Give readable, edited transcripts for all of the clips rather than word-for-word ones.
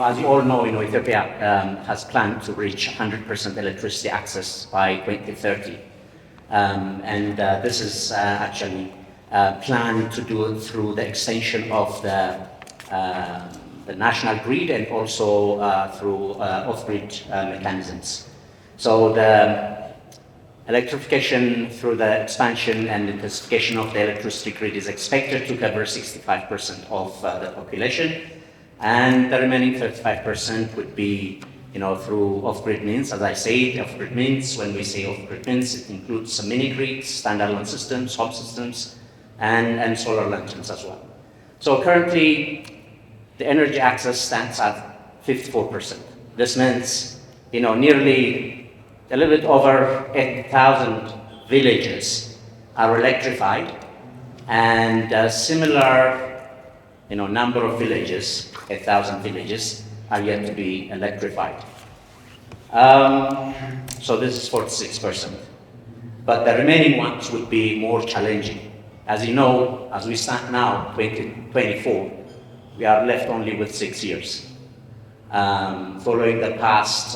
as you all know, Ethiopia has planned to reach 100% electricity access by 2030. This is actually planned to do it through the extension of the national grid and also through off-grid mechanisms. So the electrification through the expansion and intensification of the electricity grid is expected to cover 65% of the population, and the remaining 35% would be through off-grid means. As I said, off-grid means, when we say off-grid means, it includes some mini-grids, standalone systems, hub systems, and solar lanterns as well. So currently, the energy access stands at 54%. This means, nearly a little bit over 8,000 villages are electrified, and a similar, number of villages, 8,000 villages, are yet to be electrified. So this is 46%. But the remaining ones would be more challenging. As you know, as we stand now, 2024, we are left only with 6 years. Following the past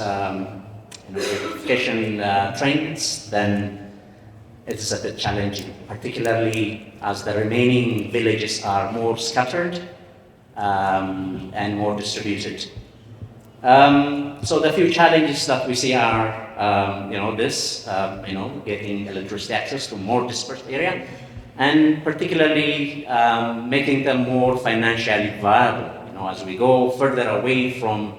electrification trends, then it's a bit challenging, particularly as the remaining villages are more scattered and more distributed. So the few challenges that we see are, getting electricity access to more dispersed area, and particularly making them more financially viable. As we go further away from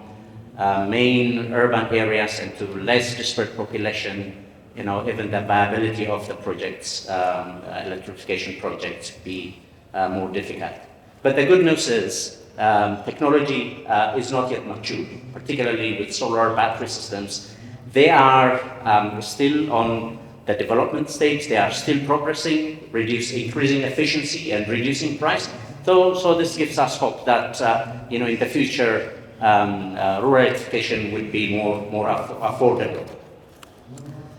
main urban areas and to less dispersed population, even the viability of the projects, electrification projects, be more difficult. But the good news is technology is not yet mature, particularly with solar battery systems. They are still on the development stage. They are still progressing, increasing efficiency and reducing price. So this gives us hope that in the future rural electrification would be more affordable.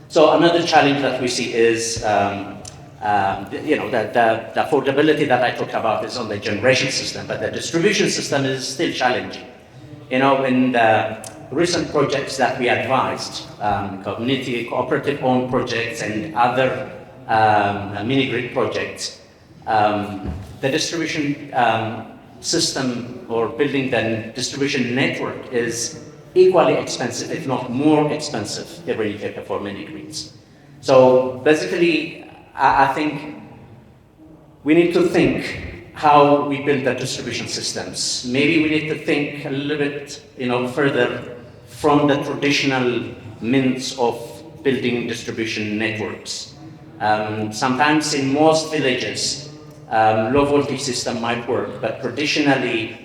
So another challenge that we see is the affordability that I talked about is on the generation system, but the distribution system is still challenging. In the recent projects that we advised, community cooperative-owned projects and other mini-grid projects, the distribution system or building the distribution network is equally expensive, if not more expensive, here in Ethiopia for mini-grids. So basically, I think we need to think how we build the distribution systems. Maybe we need to think a little bit, further from the traditional means of building distribution networks. Sometimes in most villages, low voltage system might work, but traditionally,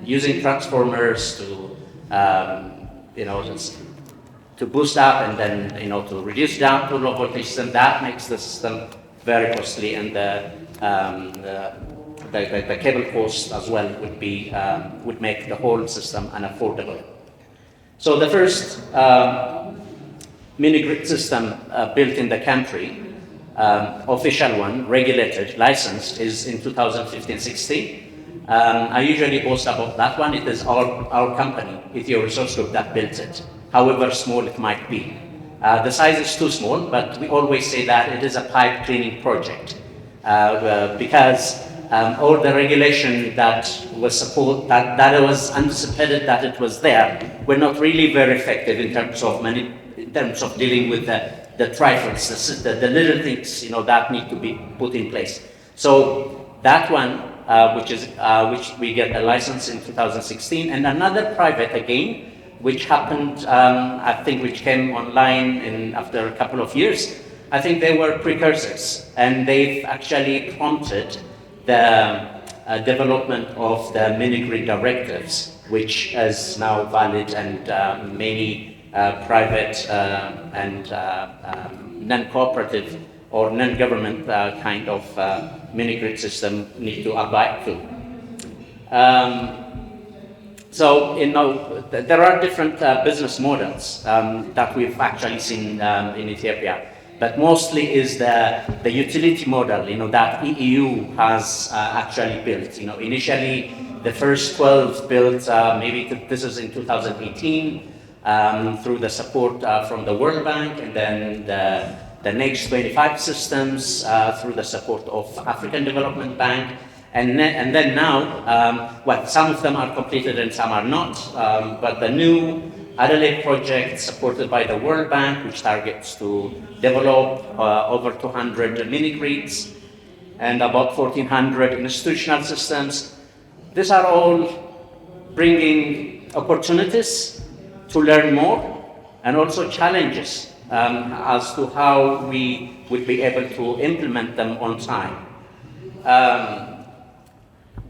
using transformers to boost up and then to reduce down to low voltage system, that makes the system very costly, and the cable cost as well would make the whole system unaffordable. So the first mini-grid system built in the country, official one, regulated, licensed, is in 2015-16. I usually boast about that one. It is our company, Ethio Resource Group, that built it, however small it might be. The size is too small, but we always say that it is a pipe cleaning project because all the regulation that was that was anticipated that it was there were not really very effective in terms of dealing with the trifles, the little things that need to be put in place. So that one, which we get a license in 2016, and another private again, which happened, I think, which came online after a couple of years. I think they were precursors, and they've actually prompted the development of the mini-grid directives, which is now valid, and many private and non-cooperative or non-government kind of mini-grid system need to abide to. So, there are different business models that we've actually seen in Ethiopia, but mostly is the utility model, that EU has actually built. Initially, The first 12 built, this is in 2018, through the support from the World Bank, and then the next 25 systems through the support of African Development Bank. And then now, some of them are completed and some are not, but the new Adelaide project supported by the World Bank, which targets to develop over 200 mini-grids and about 1,400 institutional systems. These are all bringing opportunities to learn more and also challenges as to how we would be able to implement them on time.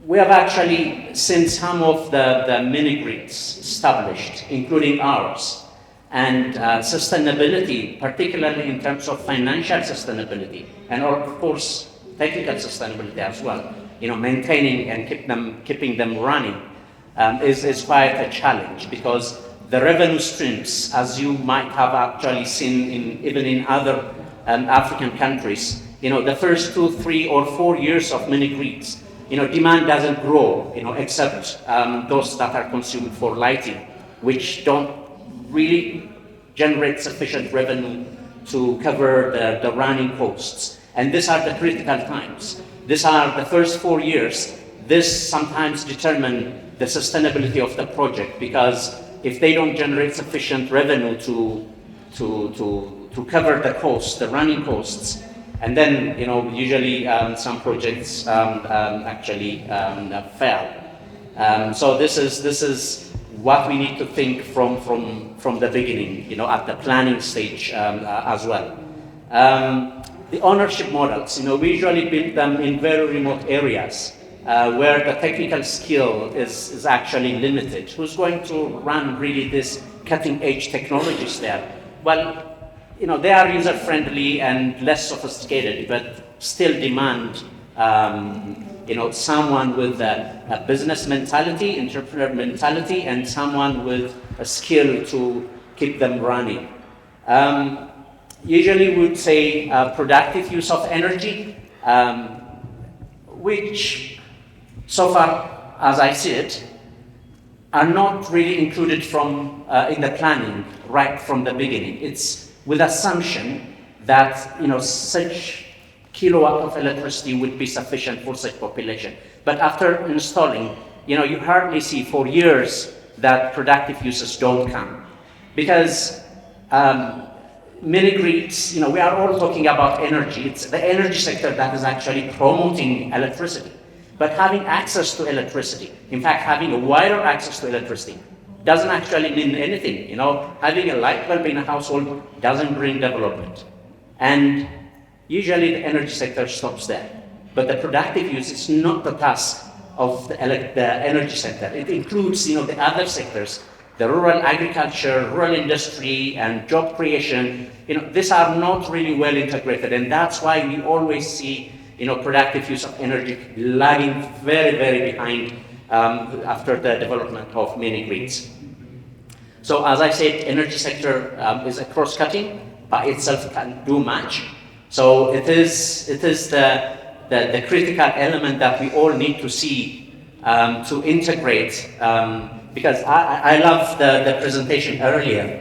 We have actually seen some of the mini-grids established, including ours, and sustainability, particularly in terms of financial sustainability, and of course, technical sustainability as well. Maintaining and keeping them running is quite a challenge, because the revenue streams, as you might have actually seen even in other African countries, the first 2, 3, or 4 years of mini-grids, demand doesn't grow, except those that are consumed for lighting, which don't really generate sufficient revenue to cover the running costs. And these are the critical times. These are the first 4 years. This sometimes determine the sustainability of the project, because if they don't generate sufficient revenue to cover the costs, the running costs, and then, usually some projects actually fail. So this is what we need to think from the beginning, at the planning stage as well. The ownership models, we usually build them in very remote areas where the technical skill is actually limited. Who's going to run really this cutting-edge technologies there? Well, they are user-friendly and less sophisticated, but still demand, someone with a business mentality, entrepreneur mentality, and someone with a skill to keep them running. Usually we would say productive use of energy, which so far, as I see it, are not really included in the planning right from the beginning. It's with assumption that such kilowatt of electricity would be sufficient for such population. But after installing, you hardly see for years that productive uses don't come, because mini-grids, we are all talking about energy. It's the energy sector that is actually promoting electricity. But having access to electricity, in fact, having a wider access to electricity, doesn't actually mean anything. Having a light bulb in a household doesn't bring development. And usually the energy sector stops there. But the productive use is not the task of the energy sector. It includes, the other sectors, the rural agriculture, rural industry, and job creation. These are not really well integrated, and that's why we always see, productive use of energy lagging very, very behind after the development of mini-grids. So as I said, energy sector is a cross-cutting, by itself can do much. So it is the critical element that we all need to see to integrate, because I love the presentation earlier,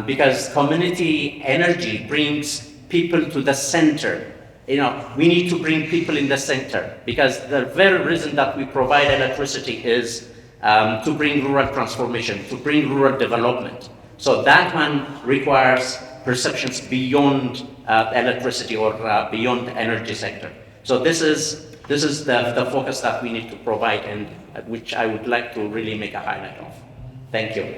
because community energy brings people to the center. We need to bring people in the center, because the very reason that we provide electricity is to bring rural transformation, to bring rural development. So that one requires perceptions beyond electricity or beyond the energy sector. So this is the focus that we need to provide, and which I would like to really make a highlight of. Thank you.